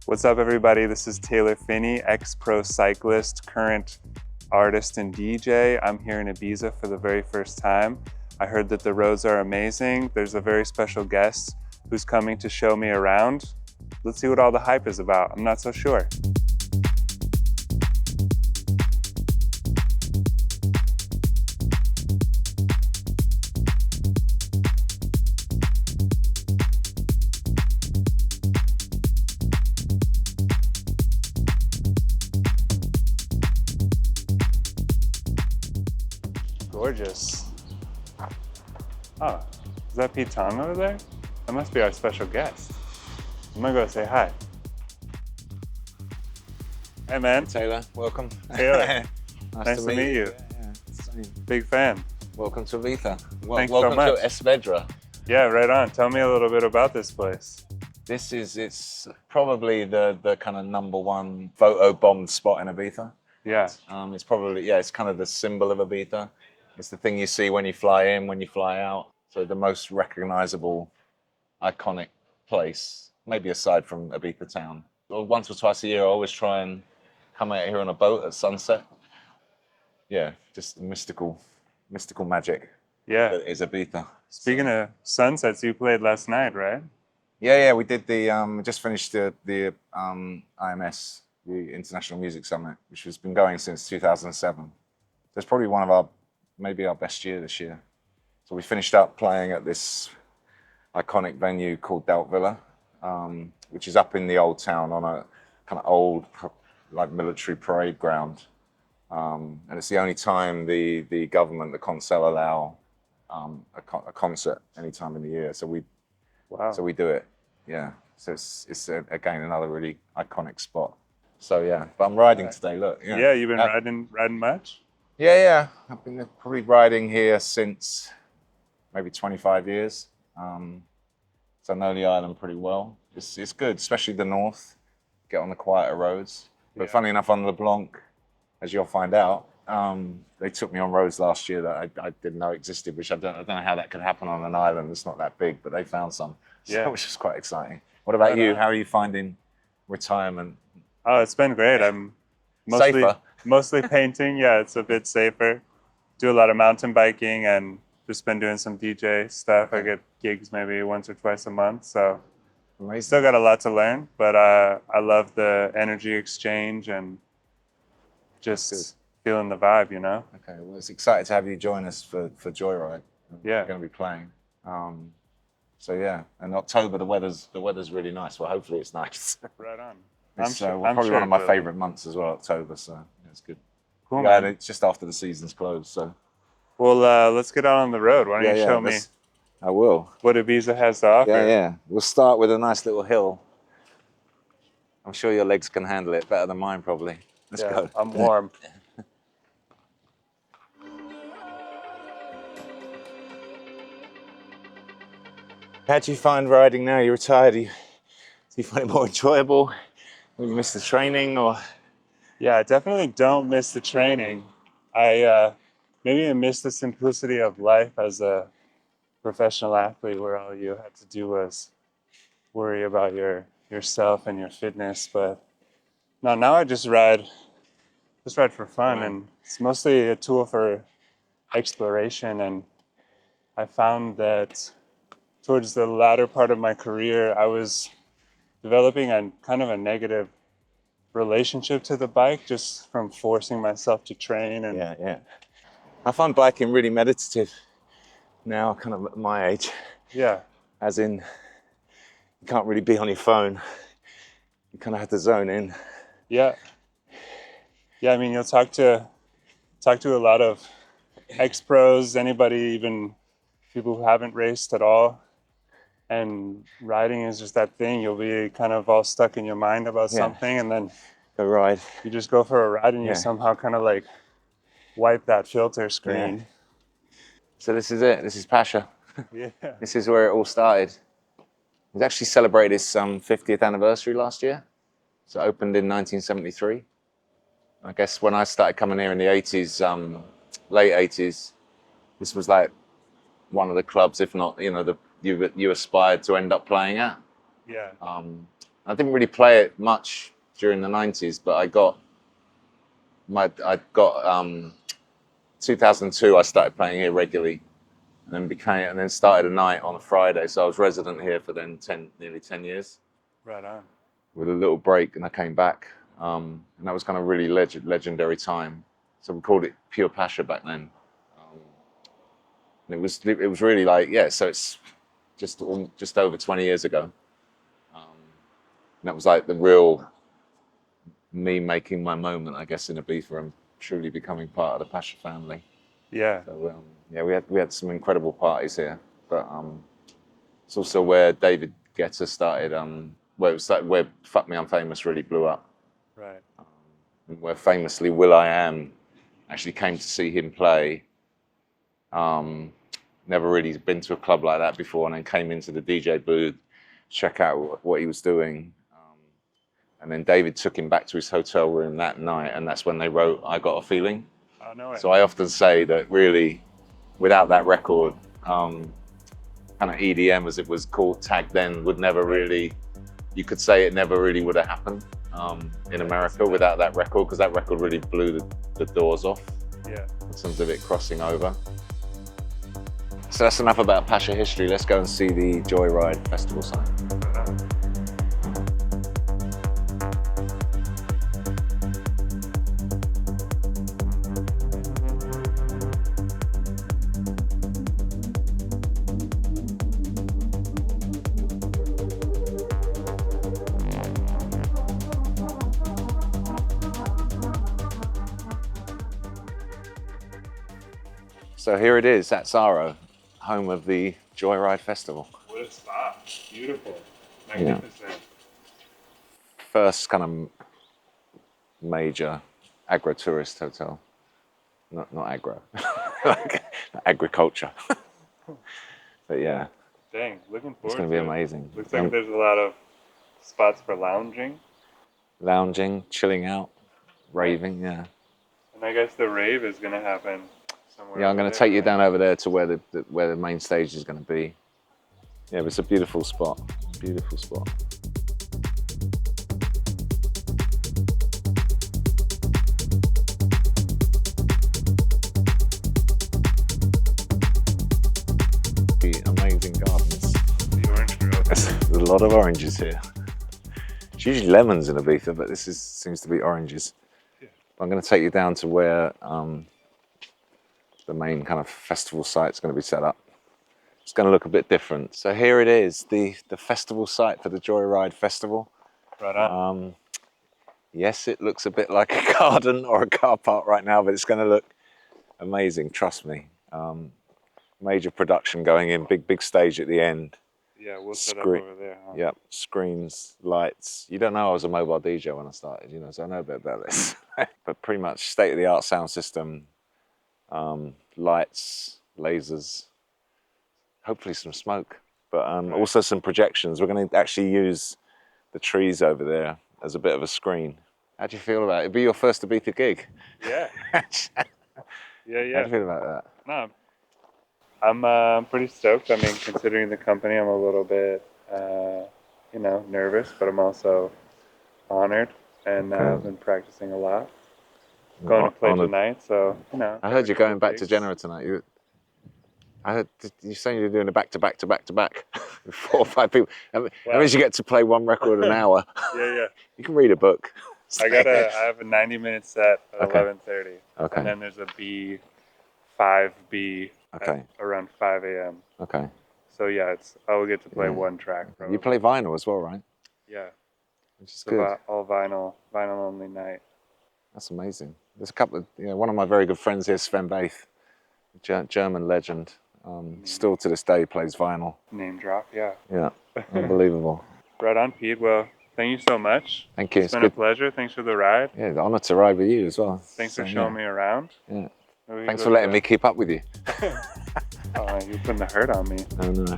What's up, everybody? This is Taylor Phinney, ex-pro cyclist, current artist and DJ. I'm here in Ibiza for the very first time. I heard that the roads are amazing. There's a very special guest who's coming to show me around. Let's see what all the hype is about. I'm not so sure. Gorgeous. Oh, is that Pete Tong over there? That must be our special guest. I'm gonna go say hi. Hey, man. Taylor, welcome. Taylor. nice to meet you. Yeah. Big fan. Welcome to Ibiza. Thanks so welcome much. to Esvedra. Yeah, right on. Tell me a little bit about this place. It's probably the kind of number one photo bombed spot in Ibiza. Yeah. It's probably, it's kind of the symbol of Ibiza. It's the thing you see when you fly in, when you fly out. So the most recognizable, iconic place, maybe aside from Ibiza town. Well, once or twice a year, I always try and come out here on a boat at sunset. Yeah, just mystical magic. Yeah. That is Ibiza. Speaking of sunsets, you played last night, right? Yeah, we did we just finished the IMS, the International Music Summit, which has been going since 2007. So it's probably one of maybe our best year this year. So we finished up playing at this iconic venue called Delt Villa, which is up in the old town on a kind of old, like military parade ground. And it's the only time the government, the Consell, allow a concert any time in the year. So we do it. Yeah. So it's again another really iconic spot. So yeah, but I'm riding today. Look. Yeah, you've been riding much? Yeah. I've been probably riding here since maybe 25 years. So I know the island pretty well. It's good, especially the north. Get on the quieter roads. But funny enough, on LeBlanq, as you'll find out, they took me on roads last year that I didn't know existed, which I don't know how that could happen on an island. It's not that big, but they found some, which is quite exciting. What about you? How are you finding retirement? Oh, it's been great. I'm mostly painting. Yeah, it's a bit safer. Do a lot of mountain biking and just been doing some DJ stuff. I get gigs maybe once or twice a month, so Amazing. Still got a lot to learn, but I love the energy exchange and just feeling the vibe, you know? Okay, well, it's excited to have you join us for Joyride. Yeah. We're going to be playing. So yeah, in October the weather's really nice. Well, hopefully it's nice. Right on. It's probably one of my favorite months as well, October. So it's good. Cool. Yeah, it's just after the season's closed. So. Well, let's get out on the road. Why don't you show me? I will. What Ibiza has to offer. Yeah. We'll start with a nice little hill. I'm sure your legs can handle it better than mine, probably. Let's go. I'm warm. How do you find riding now? You're retired. Do you find it more enjoyable? Will you miss the training or? Yeah, I definitely don't miss the training. I miss the simplicity of life as a professional athlete, where all you had to do was worry about yourself and your fitness. But no, now I just ride for fun, and it's mostly a tool for exploration. And I found that towards the latter part of my career, I was developing a kind of a negative relationship to the bike, just from forcing myself to train. And yeah. I find biking really meditative now, kind of at my age. Yeah. As in, you can't really be on your phone. You kind of have to zone in. Yeah. I mean, you'll talk to a lot of ex-pros, anybody, even people who haven't raced at all. And riding is just that thing. You'll be kind of all stuck in your mind about something, and then go ride. You just go for a ride, and you somehow kind of like wipe that filter screen. Yeah. So this is it. This is Pasha. Yeah. This is where it all started. It actually celebrated its 50th anniversary last year. So it opened in 1973. I guess when I started coming here in the 80s, late 80s, this was like one of the clubs, if not, you aspired to end up playing at. Yeah. I didn't really play it much during the 90s, but I got 2002. I started playing here regularly, and then started a night on a Friday. So I was resident here for then nearly 10 years. Right on. With a little break, and I came back, and that was kind of really legendary time. So we called it Pure Pasha back then. And it was really like, yeah. So it's just over 20 years ago. And that was like the real me making my moment, I guess, in Ibiza and truly becoming part of the Pasha family. Yeah. So yeah, we had some incredible parties here, but it's also where David Guetta started. Where Fuck Me I'm Famous really blew up. Right. And where famously will.i.am actually came to see him play. Never really been to a club like that before, and then came into the DJ booth, check out what he was doing. And then David took him back to his hotel room that night, and that's when they wrote I Got a Feeling. Oh, no way. So I often say that really, without that record, kind of EDM as it was called, Tag then, would never really, you could say it never really would have happened in America without that record, because that record really blew the doors off. Yeah. In terms of it crossing over. So that's enough about Pasha history. Let's go and see the Joyride Festival site. So here it is, Atzaró, home of the Joyride Festival. What a spot. Beautiful. Magnificent. Yeah. First kind of major agro-tourist hotel. Not agro, like agriculture. But yeah. Dang, looking forward to it. It's going to be amazing. Looks like there's a lot of spots for lounging. Lounging, chilling out, raving, yeah. And I guess the rave is going to happen somewhere. Yeah, I'm going to take you down over there to where the main stage is going to be. Yeah, but it's a beautiful spot. Beautiful spot. Amazing gardens. The orange grove. There's a lot of oranges here. It's usually lemons in Ibiza, but this seems to be oranges. Yeah. I'm going to take you down to where the main kind of festival site is going to be set up. It's going to look a bit different. So here it is, the festival site for the Joyride Festival. Right on. Yes, it looks a bit like a garden or a car park right now, but it's going to look amazing, trust me. Major production going in, big stage at the end. Yeah, we'll set up over there. Huh? Yep, screens, lights. You don't know I was a mobile DJ when I started, you know, so I know a bit about this. But pretty much state-of-the-art sound system, lights, lasers, hopefully some smoke, but also some projections. We're going to actually use the trees over there as a bit of a screen. How do you feel about it? It'd be your first Ibiza gig. Yeah. Yeah. How do you feel about that? No, I'm pretty stoked. I mean, considering the company, I'm a little bit, nervous, but I'm also honored, and I've been practicing a lot. Going to play tonight, so, you know. I heard you're going back to Genoa tonight. I heard you saying you're doing a back-to-back with 4 or 5 people. That means you get to play one record an hour. Yeah. You can read a book. I have a 90-minute set at 11:30. Okay. And then there's a 5B at around 5 a.m. Okay. So yeah, I will get to play one track. Probably. You play vinyl as well, right? Yeah. Which is good. All vinyl only night. That's amazing. There's a couple of, one of my very good friends here, Sven Baith, German legend. Still to this day plays vinyl. Name drop, yeah. Yeah, unbelievable. Right on, Pete. Well, thank you so much. Thank you. It's been a pleasure. Thanks for the ride. Yeah, the honor to ride with you as well. Thanks for showing me around. Yeah. Thanks for letting me keep up with you. Oh, you're putting the hurt on me. Oh, no.